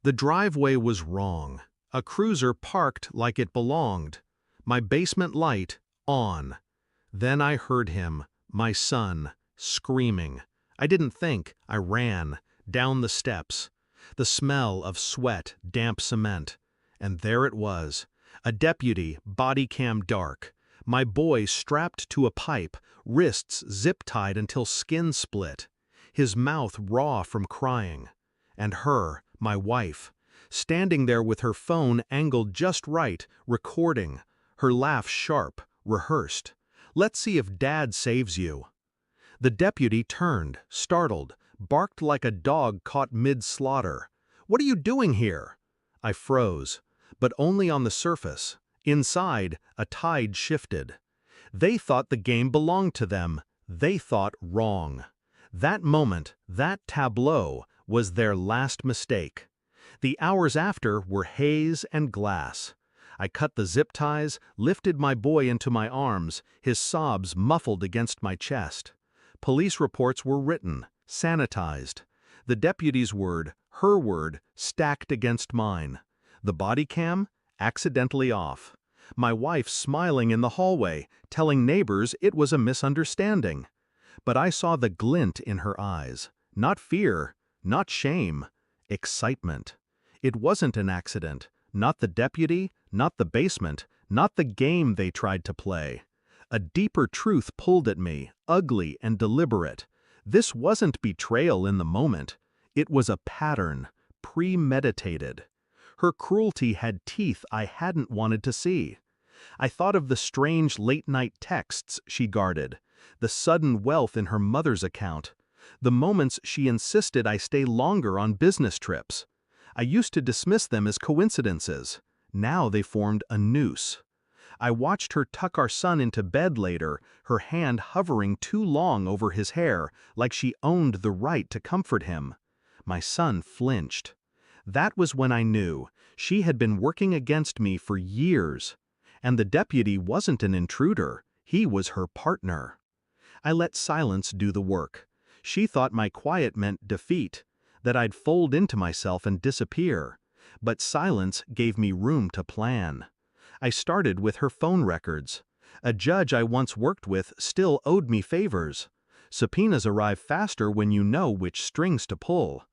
The driveway was wrong. A cruiser parked like it belonged. My basement light on. Then I heard him, my son, screaming. I didn't think, I ran, down the steps. The smell of sweat, damp cement. And there it was, a deputy, body cam dark. My boy strapped to a pipe, wrists zip-tied until skin split. His mouth raw from crying. And her, my wife, standing there with her phone angled just right, recording, her laugh sharp, rehearsed. Let's see if Dad saves you. The deputy turned, startled, barked like a dog caught mid-slaughter. What are you doing here? I froze, but only on the surface. Inside, a tide shifted. They thought the game belonged to them. They thought wrong. That moment, that tableau, was their last mistake. The hours after were haze and glass. I cut the zip ties, lifted my boy into my arms, his sobs muffled against my chest. Police reports were written, sanitized. The deputy's word, her word, stacked against mine. The body cam, accidentally off. My wife smiling in the hallway, telling neighbors it was a misunderstanding. But I saw the glint in her eyes. Not fear, not shame, excitement. It wasn't an accident. Not the deputy, not the basement, not the game they tried to play. A deeper truth pulled at me, ugly and deliberate. This wasn't betrayal in the moment. It was a pattern, premeditated. Her cruelty had teeth I hadn't wanted to see. I thought of the strange late-night texts she guarded, the sudden wealth in her mother's account, the moments she insisted I stay longer on business trips. I used to dismiss them as coincidences. Now they formed a noose. I watched her tuck our son into bed later, her hand hovering too long over his hair, like she owned the right to comfort him. My son flinched. That was when I knew she had been working against me for years. And the deputy wasn't an intruder, he was her partner. I let silence do the work. She thought my quiet meant defeat, that I'd fold into myself and disappear. But silence gave me room to plan. I started with her phone records. A judge I once worked with still owed me favors. Subpoenas arrive faster when you know which strings to pull.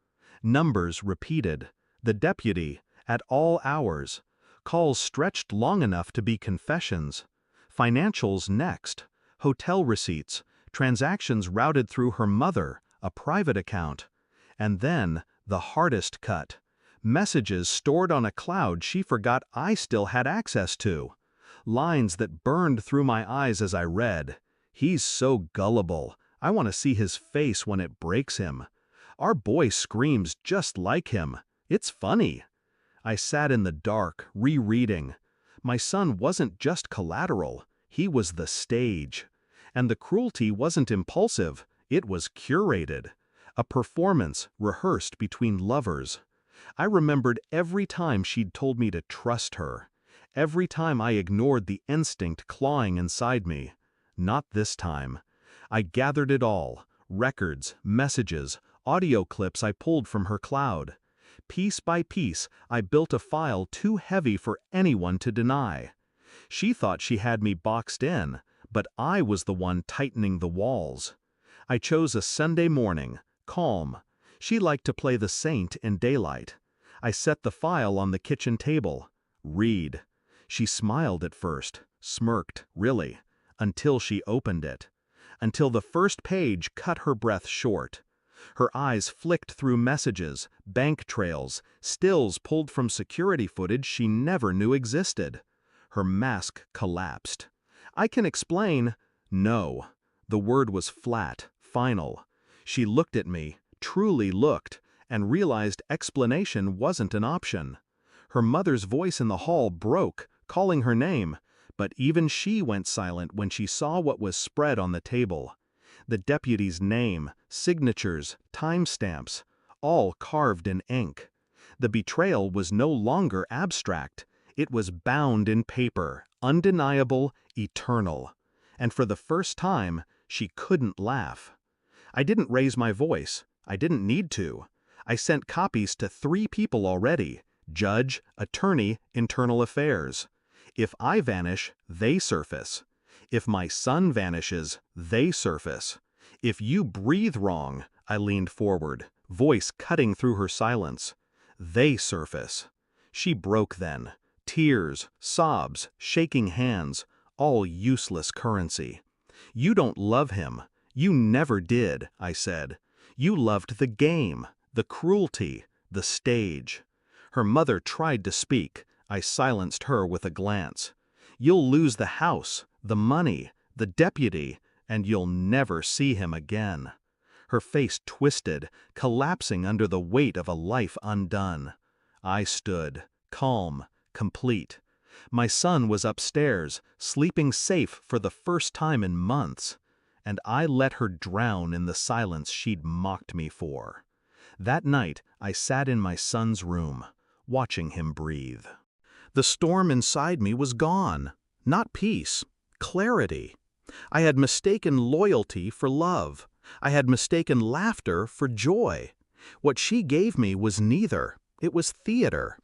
Numbers repeated. The deputy, at all hours. Calls stretched long enough to be confessions. Financials next. Hotel receipts. Transactions routed through her mother, a private account. And then, the hardest cut. Messages stored on a cloud she forgot I still had access to. Lines that burned through my eyes as I read. He's so gullible. I want to see his face when it breaks him. Our boy screams just like him. It's funny. I sat in the dark, rereading. My son wasn't just collateral. He was the stage. And the cruelty wasn't impulsive. It was curated. A performance rehearsed between lovers. I remembered every time she'd told me to trust her. Every time I ignored the instinct clawing inside me. Not this time. I gathered it all. Records, messages, audio clips I pulled from her cloud. Piece by piece, I built a file too heavy for anyone to deny. She thought she had me boxed in, but I was the one tightening the walls. I chose a Sunday morning, calm. She liked to play the saint in daylight. I set the file on the kitchen table. Read. She smiled at first, smirked, really, until she opened it. Until the first page cut her breath short. Her eyes flicked through messages, bank trails, stills pulled from security footage she never knew existed. Her mask collapsed. I can explain. No. The word was flat, final. She looked at me, truly looked, and realized explanation wasn't an option. Her mother's voice in the hall broke, calling her name, but even she went silent when she saw what was spread on the table. The deputy's name, signatures, timestamps, all carved in ink. The betrayal was no longer abstract. It was bound in paper, undeniable, eternal. And for the first time, she couldn't laugh. I didn't raise my voice. I didn't need to. I sent copies to 3 people already: judge, attorney, internal affairs. If I vanish, they surface. If my son vanishes, they surface. If you breathe wrong, I leaned forward, voice cutting through her silence, they surface. She broke then. Tears, sobs, shaking hands, all useless currency. You don't love him. You never did, I said. You loved the game, the cruelty, the stage. Her mother tried to speak. I silenced her with a glance. You'll lose the house, the money, the deputy, and you'll never see him again. Her face twisted, collapsing under the weight of a life undone. I stood, calm, complete. My son was upstairs, sleeping safe for the first time in months, and I let her drown in the silence she'd mocked me for. That night, I sat in my son's room, watching him breathe. The storm inside me was gone. Not peace, clarity. I had mistaken loyalty for love. I had mistaken laughter for joy. What she gave me was neither. It was theater.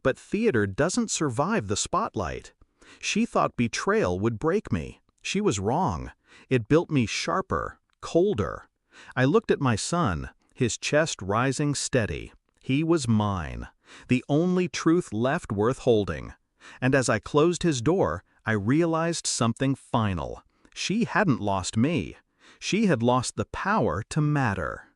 But theater doesn't survive the spotlight. She thought betrayal would break me. She was wrong. It built me sharper, colder. I looked at my son, his chest rising steady. He was mine, the only truth left worth holding. And as I closed his door, I realized something final. She hadn't lost me. She had lost the power to matter.